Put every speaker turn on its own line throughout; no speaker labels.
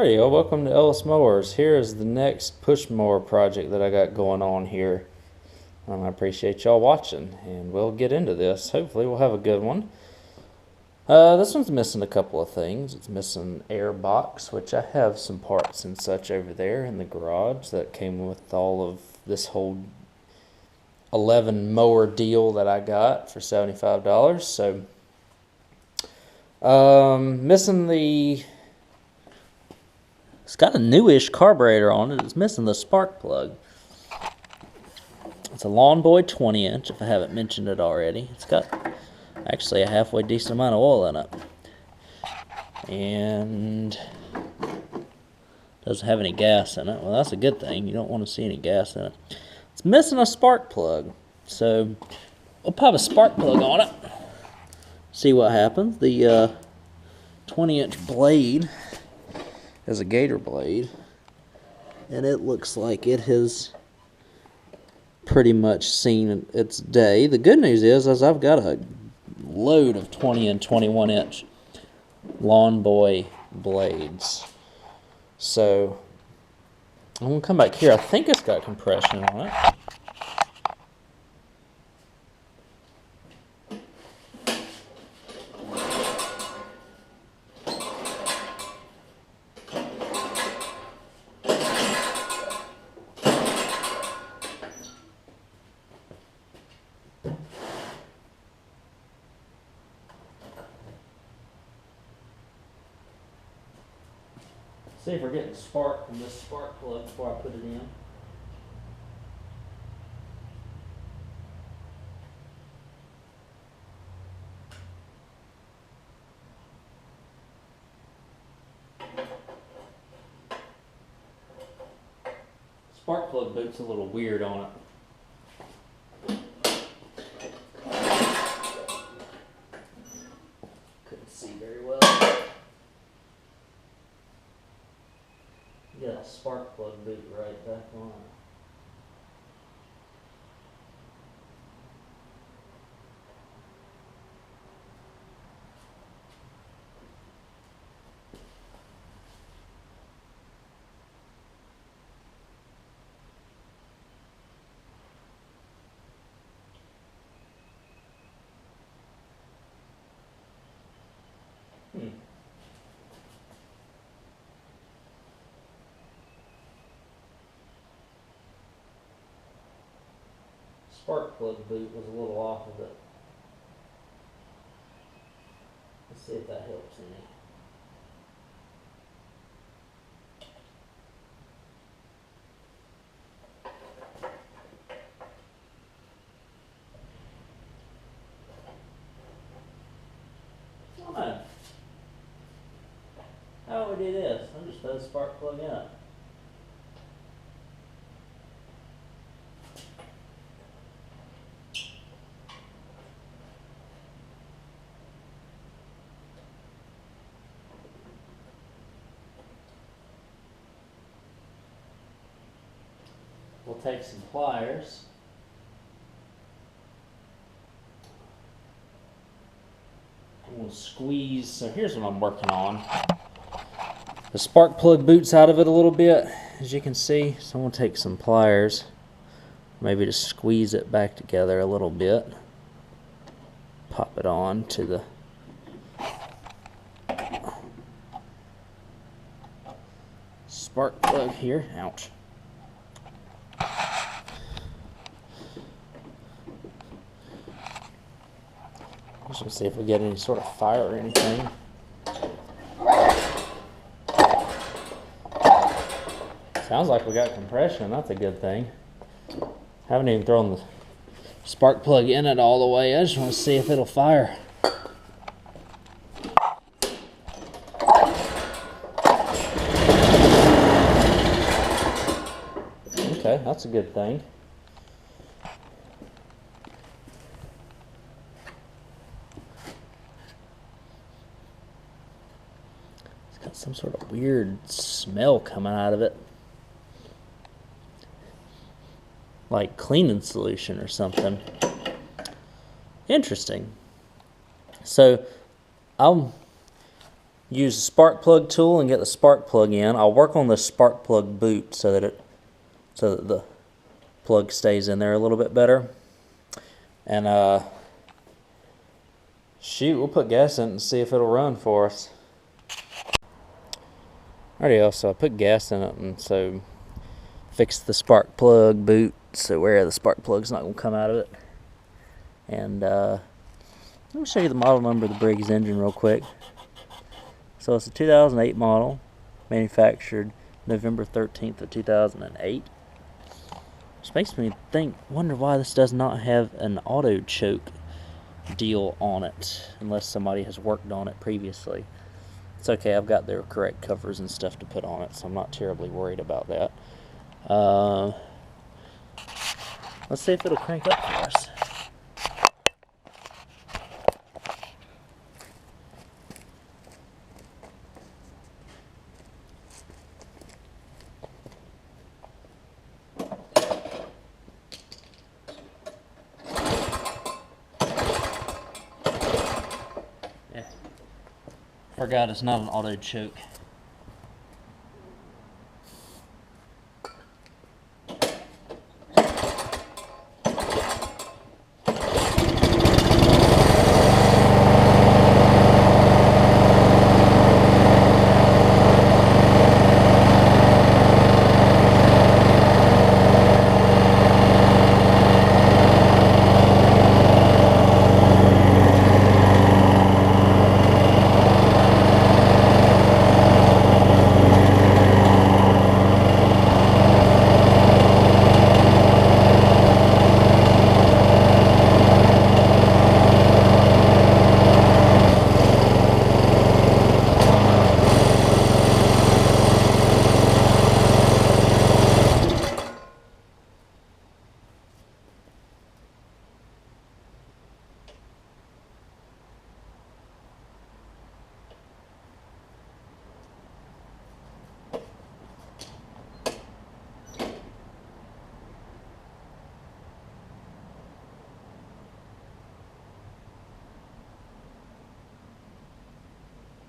Alrighty, well, welcome to Ellis Mowers. Here is the next push mower project that I got going on here. I appreciate y'all watching, and we'll get into this. Hopefully we'll have a good one. This one's missing a couple of things. It's missing an air box, which I have some parts and such over there in the garage that came with all of this whole 11 mower deal that I got for $75. So, missing the... It's got a newish carburetor on it. It's missing the spark plug. It's a Lawn Boy 20-inch, if I haven't mentioned it already. It's got actually a halfway decent amount of oil in it. And doesn't have any gas in it. Well, that's a good thing. You don't want to see any gas in it. It's missing a spark plug. So we'll pop a spark plug on it. See what happens. The 20-inch blade is a gator blade, and it looks like it has pretty much seen its day. The good news is I've got a load of 20 and 21-inch Lawn Boy blades. So I'm going to come back here. I think it's got compression on it. See if we're getting spark from this spark plug before I put it in. Spark plug boot's a little weird on it. Couldn't see very well. Get a spark plug boot right back on. Spark plug boot was a little off of it. Let's see if that helps any. Fine. How would we do this? I'm just put a spark plug in it. We'll take some pliers. And we'll squeeze. So here's what I'm working on. The spark plug boot's out of it a little bit, as you can see. So I'm going to take some pliers, maybe just squeeze it back together a little bit. Pop it on to the spark plug here. Ouch. Let's see if we get any sort of fire or anything. Sounds like we got compression. That's a good thing. Haven't even thrown the spark plug in it all the way. I just want to see if it'll fire. Okay, that's a good thing. Got some sort of weird smell coming out of it, like cleaning solution or something. Interesting. So I'm use the spark plug tool and get the spark plug in. I'll work on the spark plug boot so that the plug stays in there a little bit better. And shoot, we'll put gas in it and see if it'll run for us. Alrighty, so I put gas in it, and so fixed the spark plug boot so where the spark plug's not going to come out of it. And let me show you the model number of the Briggs engine real quick. So it's a 2008 model, manufactured November 13th of 2008. Which makes me wonder why this does not have an auto choke deal on it, unless somebody has worked on it previously. It's okay, I've got their correct covers and stuff to put on it, so I'm not terribly worried about that. Let's see if it'll crank up for us. Forgot it's not an auto choke.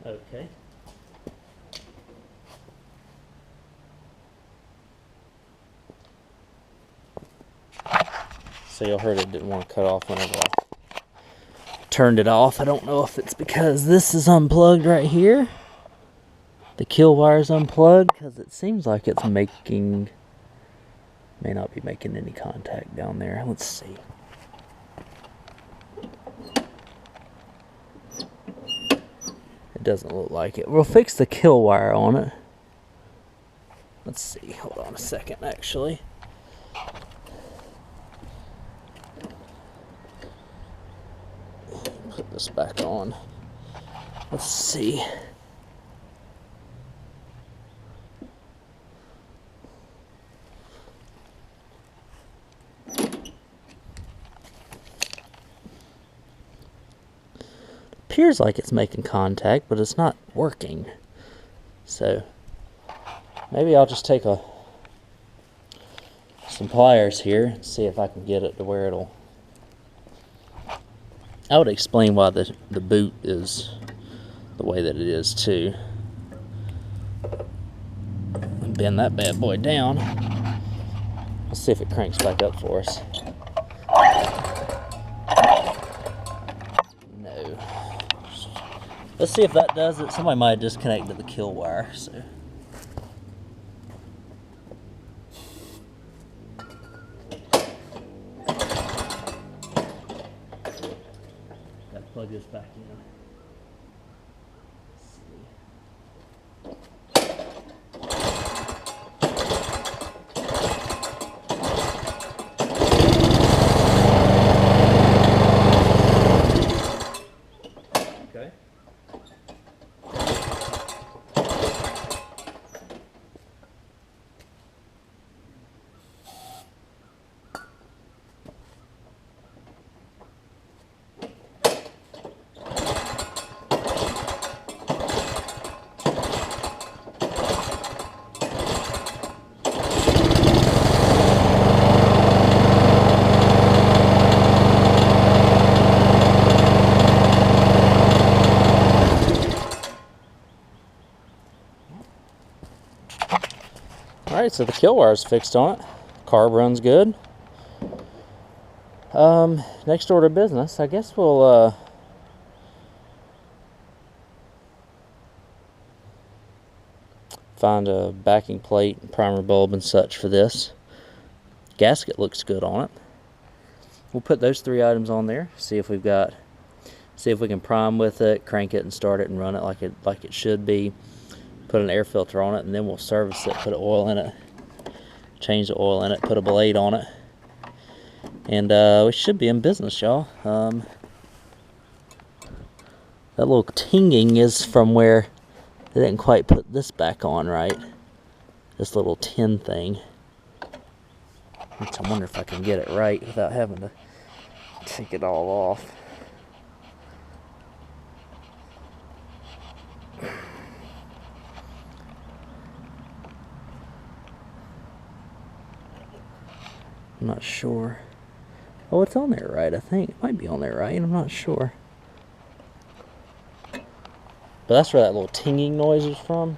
Okay. So y'all heard it didn't want to cut off whenever I turned it off. I don't know if it's because this is unplugged right here. The kill wire's unplugged, because it seems like it's may not be making any contact down there. Let's see. It doesn't look like it. We'll fix the kill wire on it. Let's see. Hold on a second, actually. Put this back on. Let's see. Appears like it's making contact, but it's not working. So maybe I'll just take some pliers here and see if I can get it to where it'll. I would explain why the boot is the way that it is too. Bend that bad boy down. Let's see if it cranks back up for us. No. Let's see if that does it. Somebody might have disconnected the kill wire. So. Gotta plug this back in. Alright, so the kill wire's fixed on it. Carb runs good. Next order of business, I guess we'll find a backing plate, primer bulb, and such for this. Gasket looks good on it. We'll put those 3 items on there. See if we can prime with it, crank it, and start it and run it like it should be. Put an air filter on it, and then we'll service it. Put oil in it, change the oil in it, put a blade on it, and we should be in business, y'all. That little tinging is from where they didn't quite put this back on right. This little tin thing. I wonder if I can get it right without having to take it all off. I'm not sure. Oh, it's on there right, I think. It might be on there right, I'm not sure. But that's where that little tinging noise is from.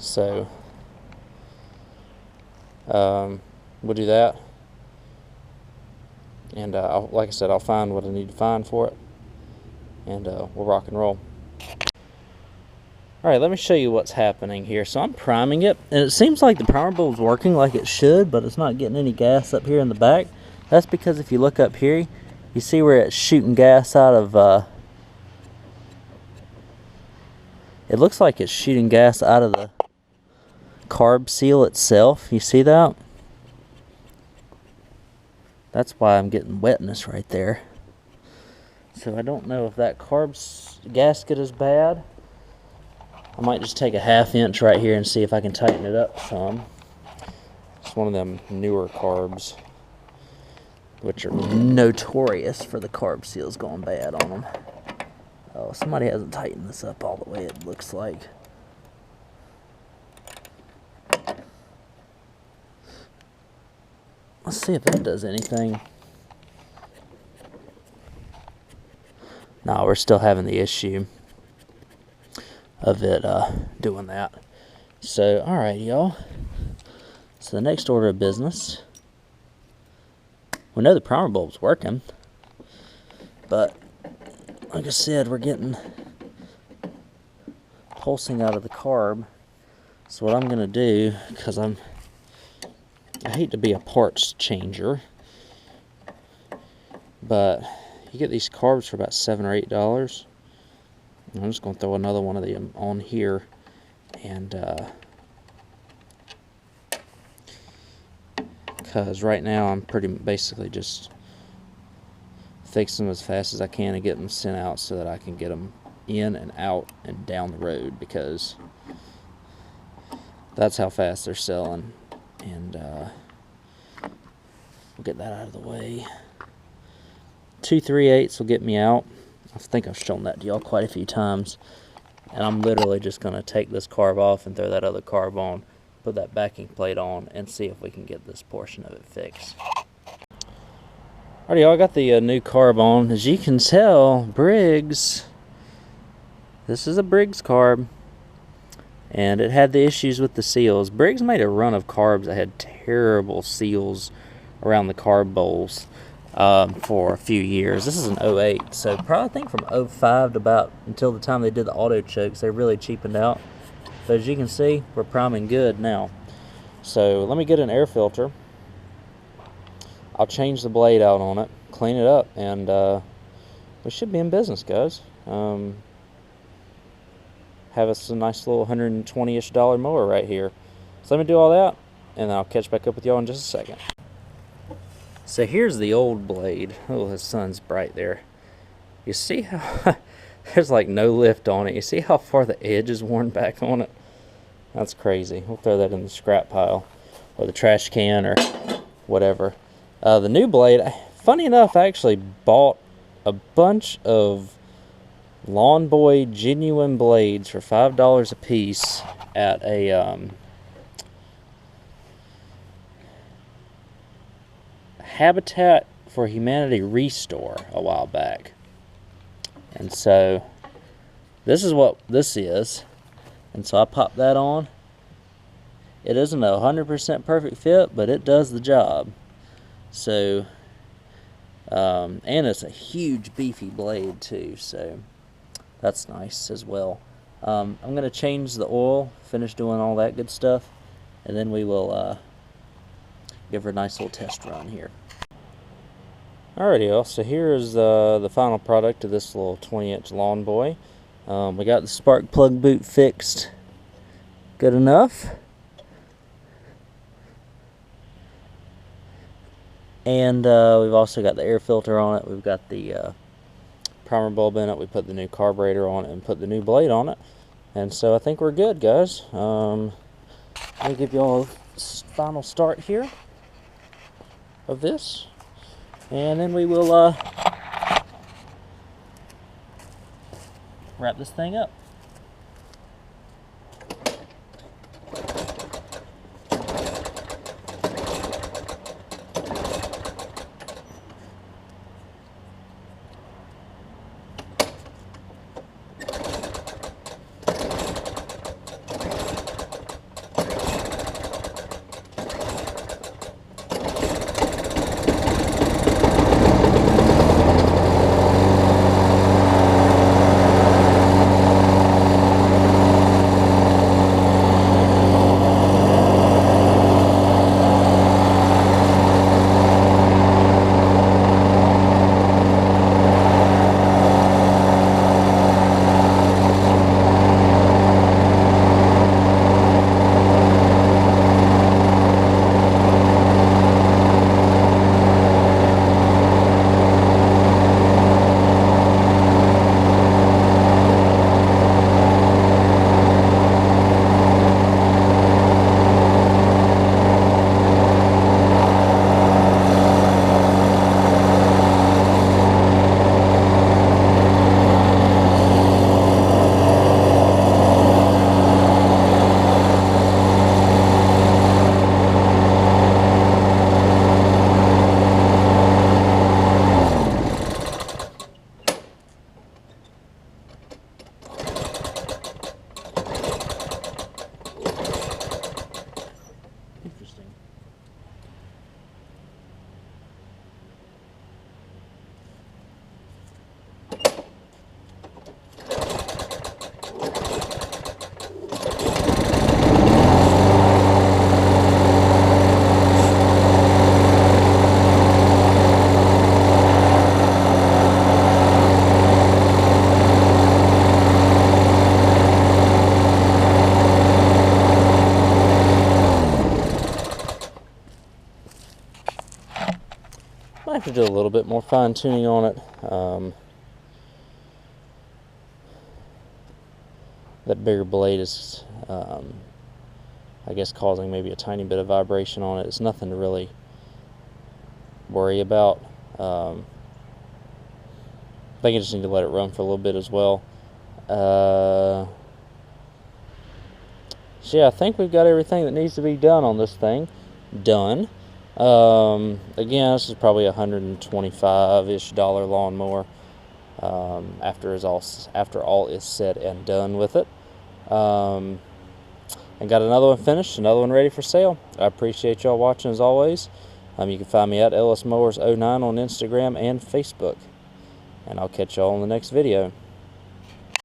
So, we'll do that. And like I said, I'll find what I need to find for it. And we'll rock and roll. Alright, let me show you what's happening here. So I'm priming it, and it seems like the primer bulb's working like it should, but it's not getting any gas up here in the back. That's because if you look up here, you see where it's shooting gas out of, it looks like it's shooting gas out of the carb seal itself. You see that? That's why I'm getting wetness right there. So I don't know if that carb gasket is bad. I might just take a 1/2 inch right here and see if I can tighten it up some. It's one of them newer carbs, which are notorious for the carb seals going bad on them. Oh, somebody hasn't tightened this up all the way, it looks like. Let's see if that does anything. No, we're still having the issue of it doing that. So, alright, y'all. So the next order of business. We know the primer bulb's working, but like I said, we're getting pulsing out of the carb. So what I'm gonna do, because I hate to be a parts changer, but you get these carbs for about $7 or $8. I'm just going to throw another one of them on here, and because right now I'm basically just fixing them as fast as I can and getting them sent out so that I can get them in and out and down the road, because that's how fast they're selling. And we'll get that out of the way. 2 3/8 will get me out. I think I've shown that to y'all quite a few times. And I'm literally just going to take this carb off and throw that other carb on, put that backing plate on, and see if we can get this portion of it fixed. Alright, y'all, I got the new carb on. As you can tell, Briggs, this is a Briggs carb, and it had the issues with the seals. Briggs made a run of carbs that had terrible seals around the carb bowls for a few years. This is an 08, so probably I think from 05 to about until the time they did the auto chokes, they really cheapened out. But as you can see, we're priming good now. So let me get an air filter. I'll change the blade out on it, clean it up, and we should be in business, guys. Have us a nice little $120-ish mower right here. So let me do all that, and I'll catch back up with y'all in just a second. So here's the old blade. Oh, the sun's bright there. You see how there's like no lift on it. You see how far the edge is worn back on it? That's crazy. We'll throw that in the scrap pile or the trash can or whatever. The new blade, funny enough, I actually bought a bunch of Lawn Boy genuine blades for $5 a piece at a Habitat for Humanity Restore a while back. And so this is what this is. And so I popped that on. It isn't a 100% perfect fit, but it does the job. So, and it's a huge beefy blade too, so that's nice as well. I'm going to change the oil, finish doing all that good stuff, and then we will give her a nice little test run here. Alrighty, y'all, so here is the final product of this little 20-inch lawn boy. We got the spark plug boot fixed good enough. And we've also got the air filter on it. We've got the primer bulb in it. We put the new carburetor on it and put the new blade on it. And so I think we're good, guys. Let me give you all a final start here of this. And then we will wrap this thing up. Might have to do a little bit more fine tuning on it. That bigger blade is, I guess, causing maybe a tiny bit of vibration on it. It's nothing to really worry about. I think I just need to let it run for a little bit as well. So yeah, I think we've got everything that needs to be done on this thing done. Again, this is probably a $125-ish lawnmower after all is said and done with it. And got another one finished, another one ready for sale. I appreciate y'all watching as always. You can find me at Ellis Mowers 09 on Instagram and Facebook. And I'll catch y'all in the next video.